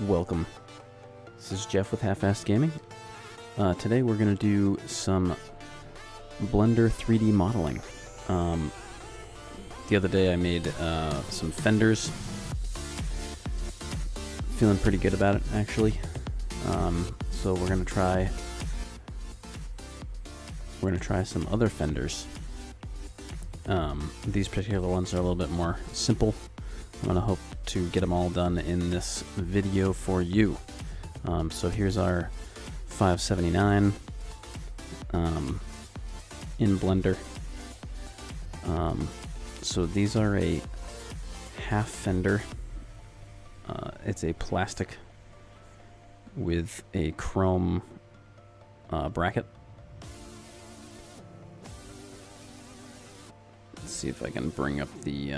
Welcome. This is Jeff with Half-Assed Gaming. Today we're going to do some Blender 3D modeling. The other day I made some fenders. Feeling pretty good about it, actually. So we're going to try some other fenders. These particular ones are a little bit more simple. I'm going to hope to get them all done in this video for you. So here's our 579 in Blender. So these are a half fender. It's a plastic with a chrome bracket. Let's see if I can bring up the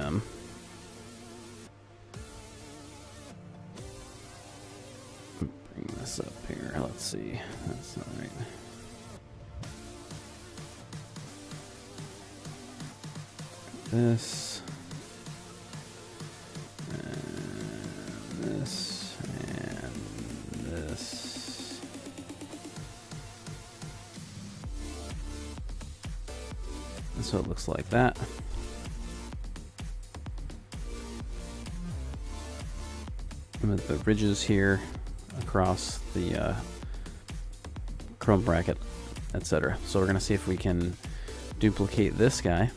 bring this up here. Let's see. That's not right. This and this and this. And so it looks like that. And with the ridges here across the chrome bracket, etc. So we're going to see if we can duplicate this guy.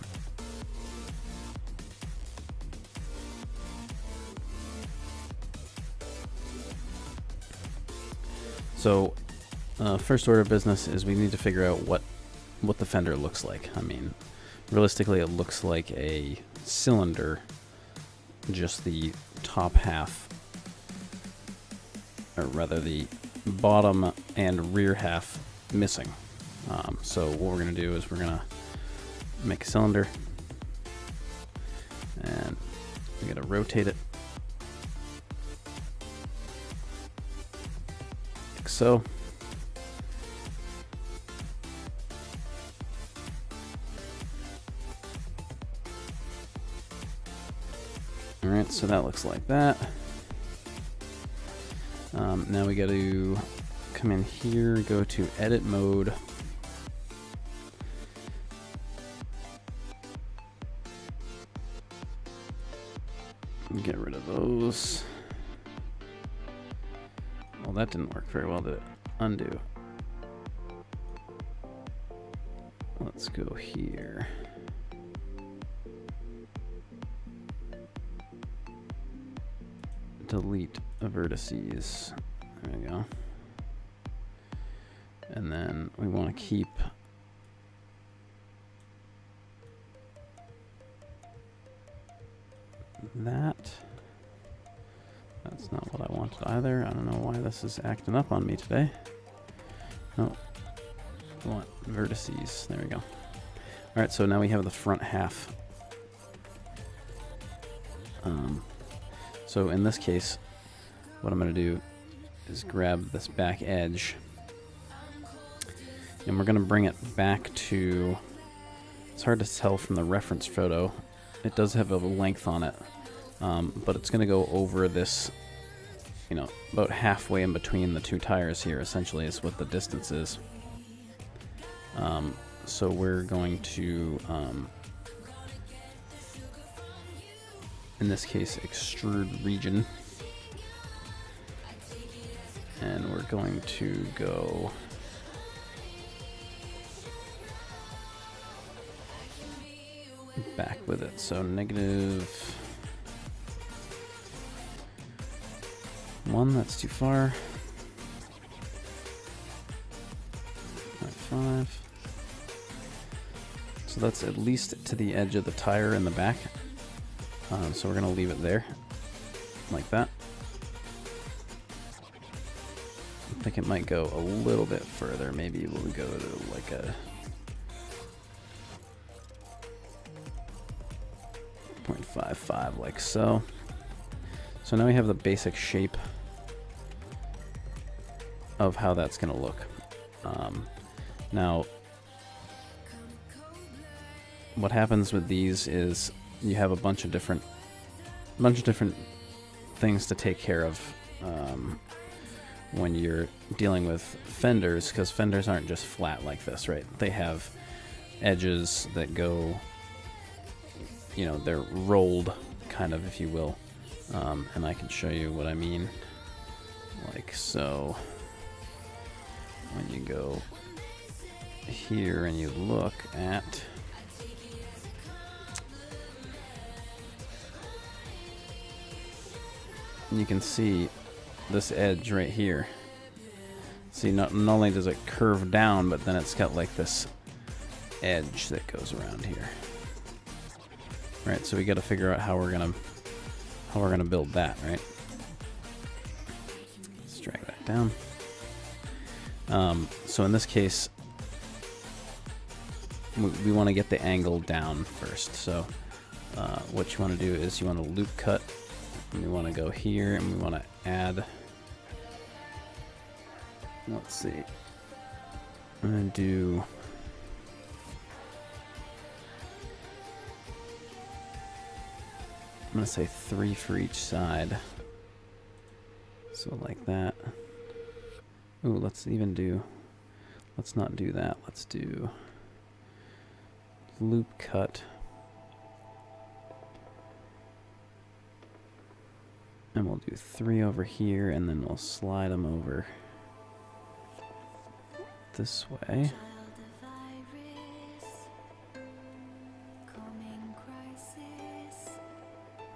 So first order of business is we need to figure out what the fender looks like. I mean, realistically it looks like a cylinder, just the top half, or rather the bottom and rear half missing. So what we're going to do is we're going to make a cylinder, and we're going to rotate it like so. Alright, so that looks like that. Now we got to come in here, go to edit mode. Get rid of those. Well, that didn't work very well, did it? Undo. Let's go here. Delete the vertices. There we go. And then we want to keep that. That's not what I wanted either. I don't know why this is acting up on me today. No, I want vertices. There we go. All right, so now we have the front half. So in this case, what I'm going to do is grab this back edge, and we're going to bring it back to, it's hard to tell from the reference photo, it does have a length on it, but it's going to go over this, you know, about halfway in between the two tires here, essentially, is what the distance is. So we're going to, in this case, extrude region. And we're going to go back with it. So -1, that's too far. 0.5. So that's at least to the edge of the tire in the back. So we're going to leave it there, like that. I think it might go a little bit further. Maybe we'll go to like a 0.55, like so. So now we have the basic shape of how that's going to look. Now, what happens with these is you have a bunch of different things to take care of when you're dealing with fenders, because fenders aren't just flat like this, right? They have edges that go, you know, they're rolled, kind of, if you will. And I can show you what I mean. Like so, when you go here and you look at you can see this edge right here. See, not only does it curve down, but then it's got like this edge that goes around here. Right, so we got to figure out how we're gonna build that, right? Let's drag that down. So in this case, we want to get the angle down first. So what you want to do is you want to loop cut. And we want to go here and we want to add, let's see, I'm going to do, I'm going to say 3 for each side. So like that. Ooh, let's not do that. Let's do loop cut. And we'll do 3 over here, and then we'll slide them over this way.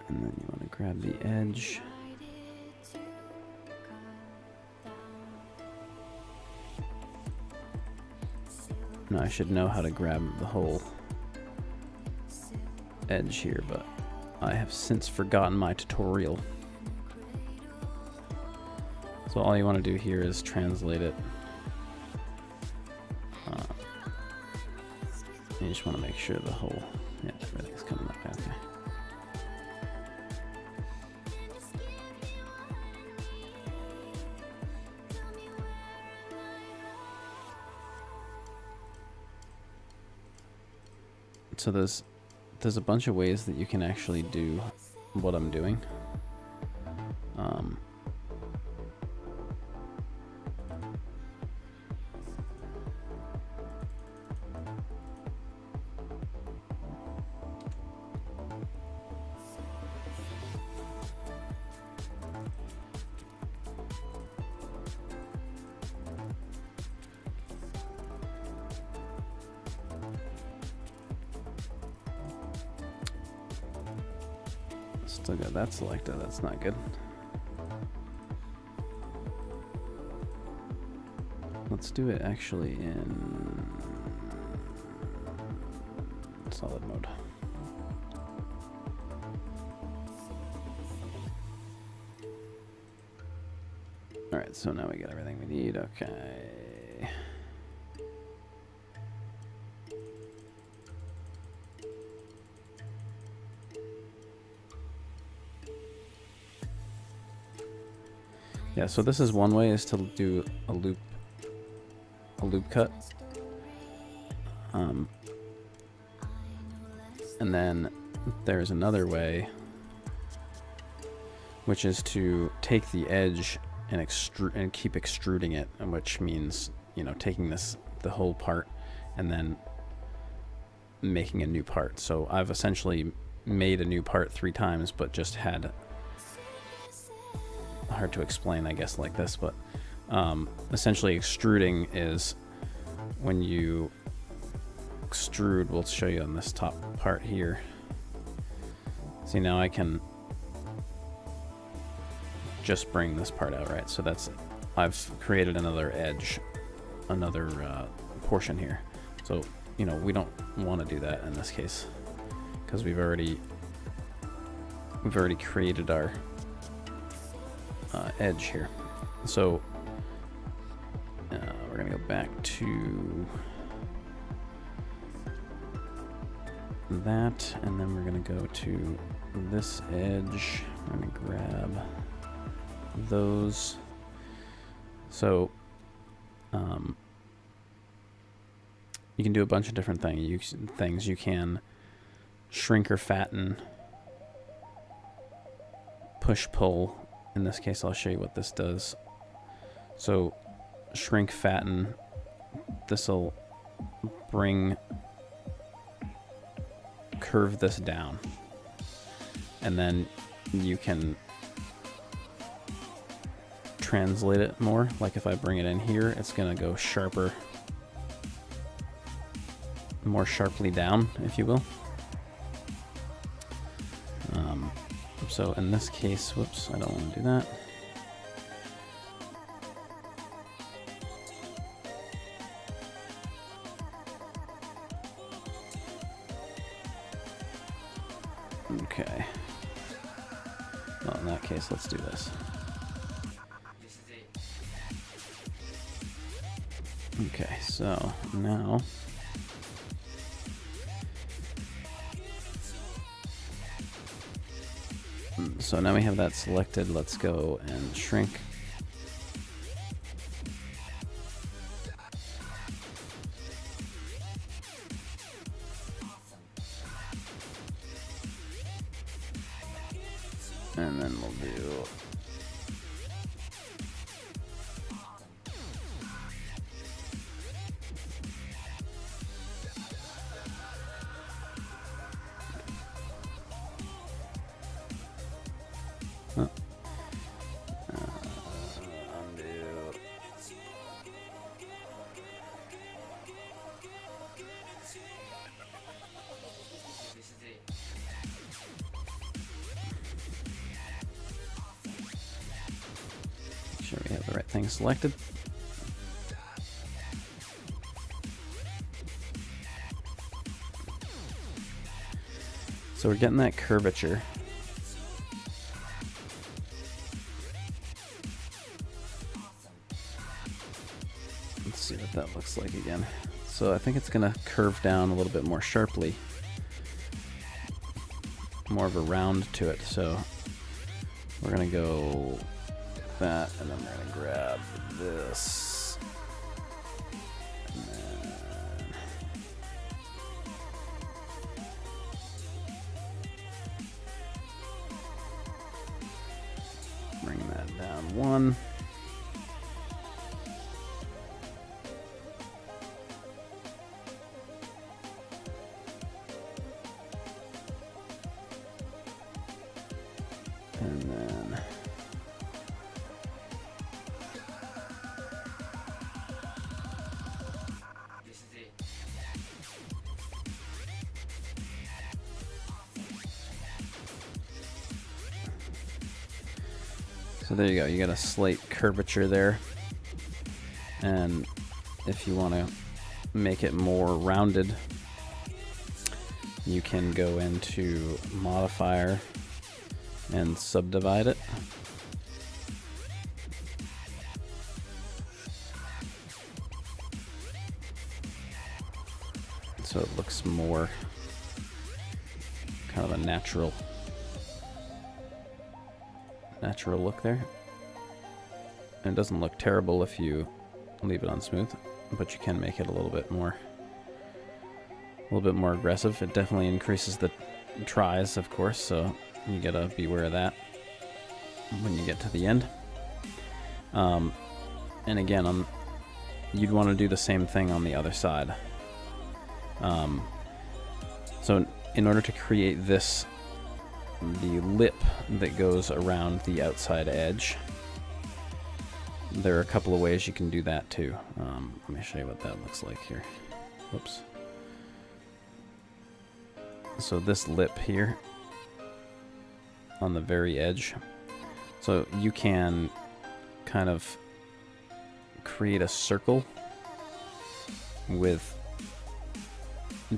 And then you want to grab the edge. Now I should know how to grab the whole edge here, but I have since forgotten my tutorial. So all you want to do here is translate it. You just want to make sure the whole, yeah, everything's coming up. Okay. So there's a bunch of ways that you can actually do what I'm doing. Still got that selected, that's not good. Let's do it actually in solid mode. Alright, so now we got everything we need, okay. Yeah, so this is one way, is to do a loop cut. And then there's another way, which is to take the edge and keep extruding it, and which means, you know, taking the whole part and then making a new part. So I've essentially made a new part 3 times, but just had, hard to explain, I guess, like this, but essentially extruding is when you extrude, we'll show you on this top part here. See, now I can just bring this part out, right? So that's, I've created another edge, another portion here. So, you know, we don't want to do that in this case, because we've already created our edge here. So we're gonna go back to that, and then we're gonna go to this edge. I'm gonna grab those. So you can do a bunch of different things. You can shrink or fatten, push pull, in this case, I'll show you what this does. So shrink, fatten, this will curve this down, and then you can translate it more. Like if I bring it in here, it's gonna go sharper, more sharply down, if you will. So in this case, whoops, I don't want to do that. Okay. Well, in that case, let's do this. Okay, so now we have that selected. Let's go and shrink. And then we'll do undo. Make sure we have the right thing selected. So we're getting that curvature. Let's see what that looks like again. So I think it's going to curve down a little bit more sharply. More of a round to it. So we're going to go that, and then we're going to grab this. And then bring that down one. And then so there you go. You got a slight curvature there. And if you want to make it more rounded, you can go into modifier and subdivide it. So it looks more kind of a natural look there. And it doesn't look terrible if you leave it on smooth, but you can make it a little bit more aggressive. It definitely increases the tries, of course, so you gotta be aware of that when you get to the end. And again, you'd want to do the same thing on the other side. So in order to create this, the lip that goes around the outside edge, there are a couple of ways you can do that too. Let me show you what that looks like here. Whoops. So this lip here on the very edge, so you can kind of create a circle with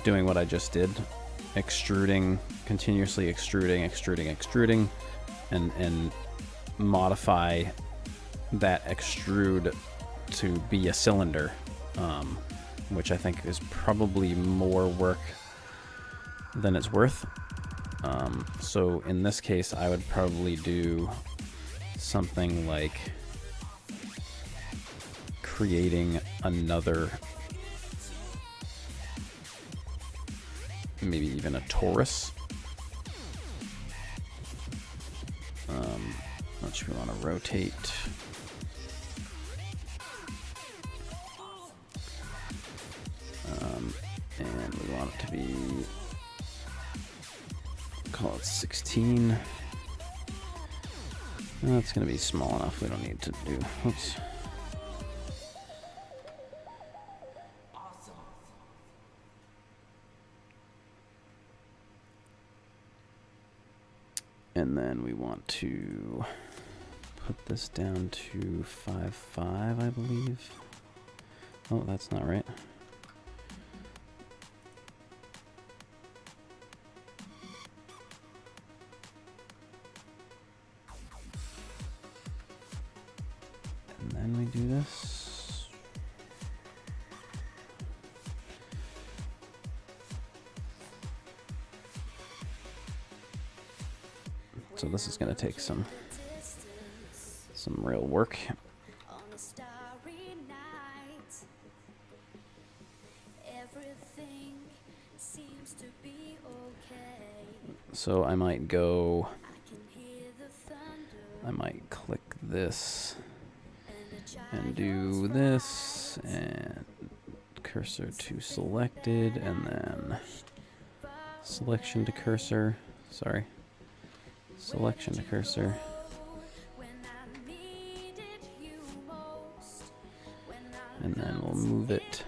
doing what I just did, extruding, continuously extruding, and modify that extrude to be a cylinder, which I think is probably more work than it's worth. So in this case, I would probably do something like creating another, maybe even a torus. which we want to rotate. And we want it to be, call it 16. That's going to be small enough. We don't need to do, oops. And then we want to put this down to 5.5, I believe. Oh, that's not right. And then we do this. So this is going to take some real work. So I might go, I might click this and do this and cursor to selected and then selection to cursor, sorry, selection to cursor. And then we'll move it.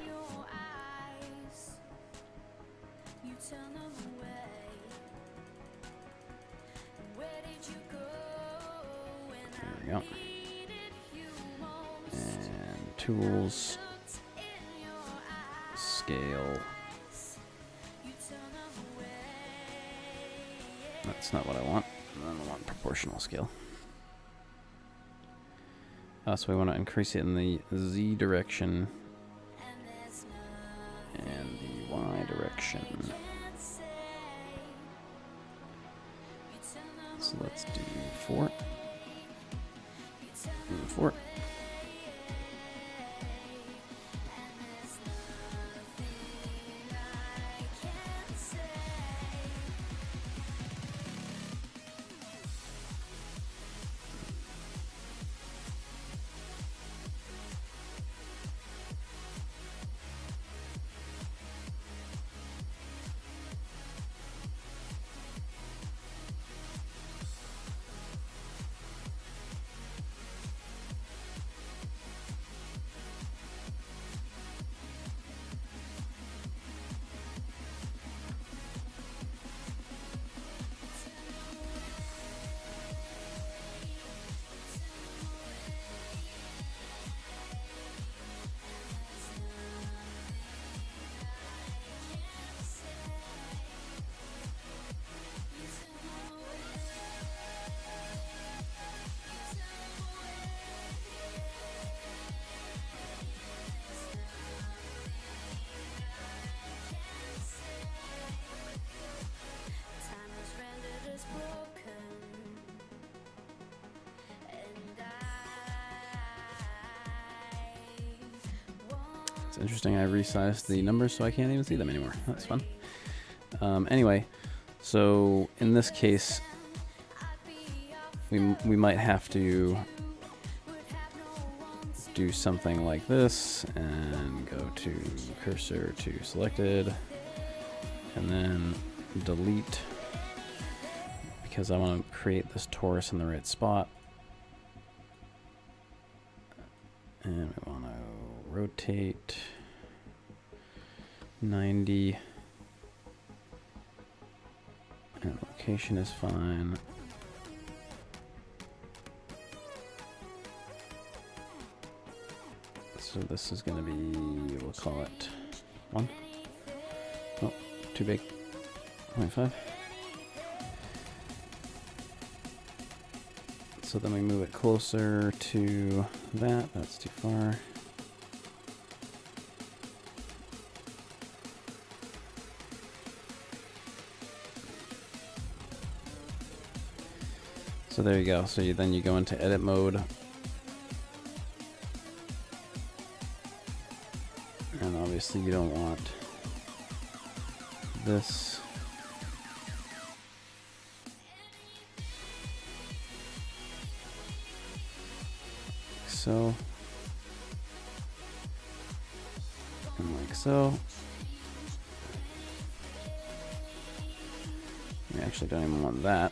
There we go. And tools, scale. That's not what I want. I want proportional scale. So we want to increase it in the Z direction and the Y direction. So let's do 4. And 4. It's interesting, I resized the numbers so I can't even see them anymore. That's fun. Anyway, so in this case, we might have to do something like this and go to cursor to selected and then delete because I want to create this torus in the right spot. And we want to rotate 90 and location is fine. So this is going to be, we'll call it 1. Oh, too big. 0.5. So then we move it closer to that. That's too far. So there you go. So then you go into edit mode. And obviously you don't want this. so. And like so. We actually don't even want that.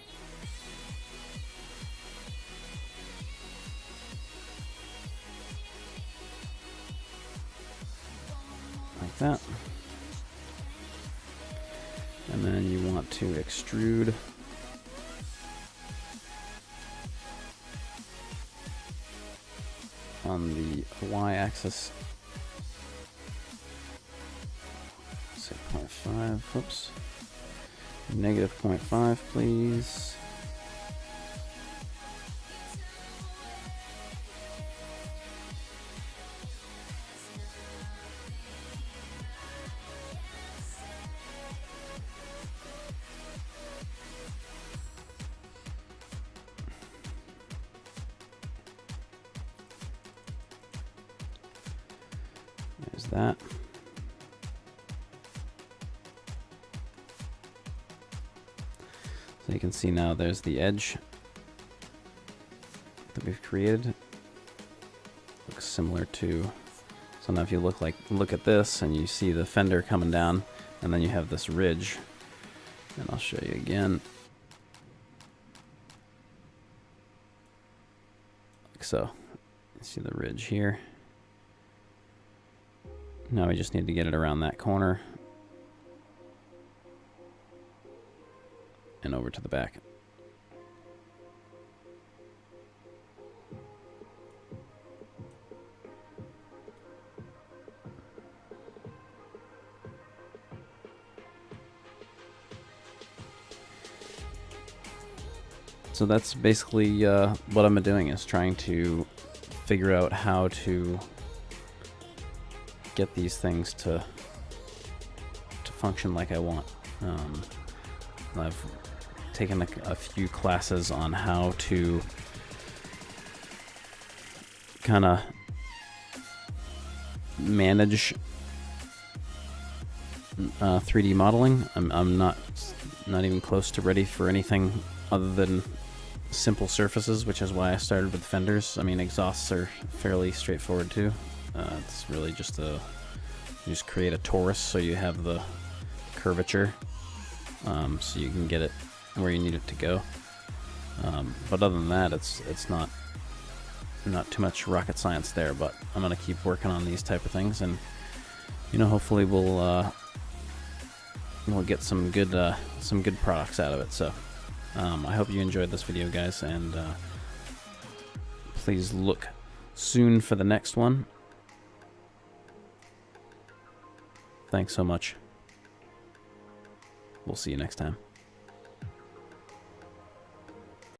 Like that. And then you want to extrude on the y-axis. Say 0.5, whoops. Negative 0.5, please. There's that. So you can see now there's the edge that we've created. Looks similar to, so now if you look at this and you see the fender coming down and then you have this ridge, and I'll show you again. Like so. You see the ridge here. Now we just need to get it around that corner and over to the back. So that's basically what I'm doing, is trying to figure out how to get these things to function like I want. I've taken a few classes on how to kind of manage 3D modeling. I'm not even close to ready for anything other than simple surfaces, which is why I started with fenders. I mean, exhausts are fairly straightforward too. It's really just you just create a torus so you have the curvature, so you can get it where you need it to go. But other than that, it's not too much rocket science there. But I'm gonna keep working on these type of things, and hopefully we'll get some good products out of it. So I hope you enjoyed this video, guys, and please look soon for the next one. Thanks so much. We'll see you next time.